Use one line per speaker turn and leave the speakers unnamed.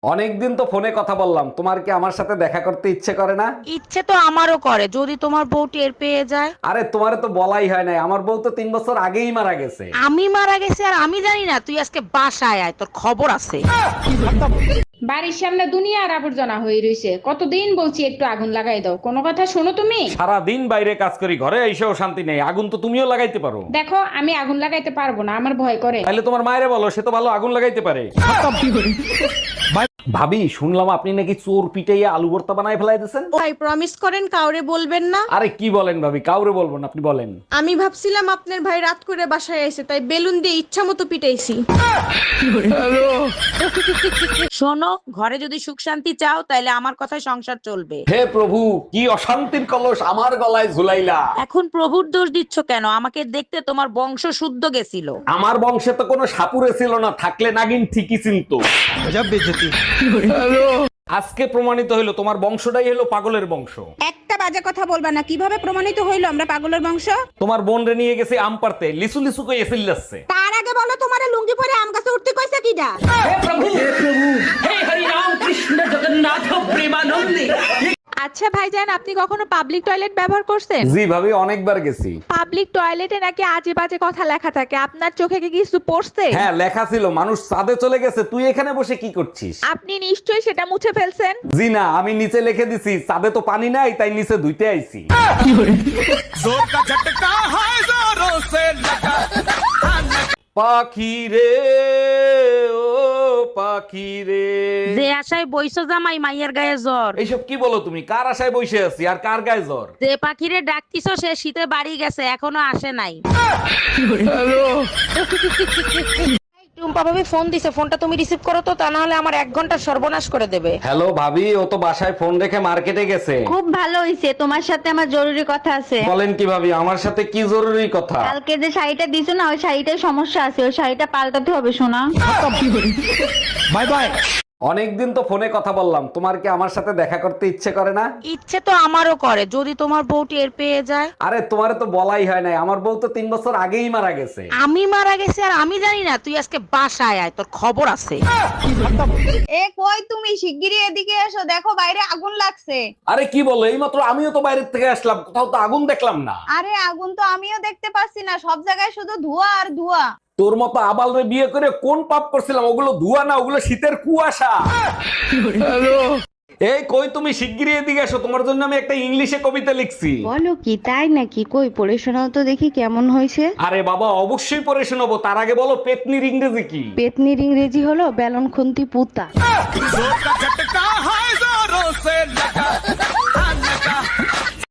অনেকদিন তো ফোনে কথা বললাম, তোমার কি আমার সাথে দেখা করতে ইচ্ছে করে না?
ইচ্ছে তো আমারও করে, যদি তোমার বউ টের পেয়ে যায়।
আরে তোমারে তো বলাই হয় নাই, আমার বউ তো 3 বছর আগেই মারা গেছে।
আমি মারা গেছি আর আমি জানি না? তুই আজকে বাসায় আয়, তোর খবর আছে।
বাড়ির সামনে দুনিয়ার আবর্জনা হয়ে রয়েছে, কতদিন বলছি একটু আগুন লাগাই দাও, কোনো কথা শোনো তুমি?
সারা দিন বাইরে কাজ করি, ঘরে এসেও শান্তি নেই। আগুন তো তুমিও লাগাইতে পারো।
দেখো আমি আগুন লাগাইতে পারবো না, আমার ভয় করে।
তাহলে তোমার মায়েরে বলো, সে তো ভালো আগুন লাগাইতে পারে। ভাবি, শুনলাম আপনি নাকি চোর পিটাইয়া আলু ভর্তা বানায় ফেলাই দিয়েছেন।
ভাই প্রমিস করেন কাউরে বলবেন না।
আরে কি বলেন ভাবি, কাউরে বলবো না, আপনি বলেন।
আমি ভাবছিলাম আপনার ভাই রাত করে বাসায় এসে তাই বেলুন দিয়ে ইচ্ছা মতো পিটাইছি।
শোনো, ঘরে যদি সুখ শান্তি চাও তাহলে আমার কথায় সংসার চলবে।
হে প্রভু, কি অশান্তির কলস আমার গলায় ঝুলাইলা।
এখন প্রভুর দোষ দিচ্ছ কেন? আমাকে দেখতে তোমার বংশ শুদ্ধ গেছিল।
আমার বংশে তো কোনো সাপুরে ছিল না, থাকলে নাগিন ঠিকই চিনতো। আজকে প্রমাণিত হইলো তোমার বংশটাই হলো পাগলের বংশ।
একটা বাজে কথা বলবা না। কিভাবে প্রমাণিত হইলো আমরা পাগলের বংশ?
তোমার বোন রে নিয়ে গেছে আম পারতে, লিসু লিসু কই এসিল যাচ্ছে।
তার আগে বলো তোমারে লুঙ্গি পরে আম গাছে উঠতে কইছে কিডা?
আচ্ছা ভাইজান, আপনি কখনো পাবলিক টয়লেট ব্যবহার করছেন?
জি ভাবি, অনেকবার গেছি।
পাবলিক টয়লেটে নাকি আজে বাজে কথা লেখা থাকে, আপনার চোখে কি কিছু পড়ছে?
হ্যাঁ, লেখা ছিল মানুষ চাঁদে চলে গেছে, তুই এখানে বসে কি করছিস?
আপনি নিশ্চয়ই সেটা মুছে ফেলছেন।
জি না, আমি নিচে লিখে দিছি চাঁদে তো পানি নাই, তাই নিচে ধুইতে আইছি। পাখি রে ও পাখি রে।
যে আশায় বইছো জামাই, মাইয়ের গায়ে জ্বর।
এইসব কি বলো তুমি? কার আশায় বসে আছি আর কার গায়ে জ্বর?
যে পাখিরে ডাকতিছো সে শীতে বাড়ি গেছে, এখনো আসে নাই। টুম্পা ভাবি ফোন দিছে, ফোনটা তুমি রিসিভ করো তো, তা না হলে আমার 1 ঘন্টা সর্বনাশ করে দেবে।
হ্যালো ভাবি, ও তো বাসায় ফোন রেখে মার্কেটে গেছে।
খুব ভালো হইছে, তোমার সাথে আমার জরুরি কথা আছে।
বলেন কি ভাবি, আমার সাথে কি জরুরি কথা?
কালকে যে শাড়িটা দিছো না, ওই শাড়িটায় সমস্যা আছে, ওই শাড়িটা পাল্টাতে হবে সোনা।
Bye bye. অনেকদিন তো ফোনে কথা বললাম, তোমার কি আমার সাথে দেখা করতে ইচ্ছে করে না?
ইচ্ছে তো আমারও করে, যদি তোমার বউ টের পেয়ে যায়।
আরে তোমারে তো বলাই হয় নাই, আমার বউ তো 3 বছর আগেই মারা গেছে।
আমি মারা গেছি আর আমি জানি না? তুই আজকে বাসায় আয়, তোর খবর আছে।
এ কই তুমি? শিগগিরই এদিকে এসো, দেখো বাইরে আগুন লাগছে।
আরে কি বলো, এইমাত্র আমিও তো বাইরে থেকে আসলাম, কোথাও তো আগুন দেখলাম না।
আরে আগুন তো আমিও দেখতে পাচ্ছি না, সব জায়গায় শুধু ধোঁয়া আর ধোঁয়া।
তোর মতো আবালরে বিয়ে করে কোন পাপ করছিলাম? ওগুলো ধোঁয়া না, ওগুলো শীতের কুয়াশা। এই কই তুমি, শিগগিরই এদিকে এসো, তোমার জন্য আমি একটা ইংলিশে কবিতা লিখছি।
বলো কি, তাই নাকি? কই পড়ে শোনাও তো দেখি কেমন হয়েছে।
আরে বাবা, অবশ্যই পড়ে শোনাবো, তার আগে বলো পেতনির ইংরেজি কি?
পেতনির ইংরেজি হলো বেলন খুন্তি পুতা।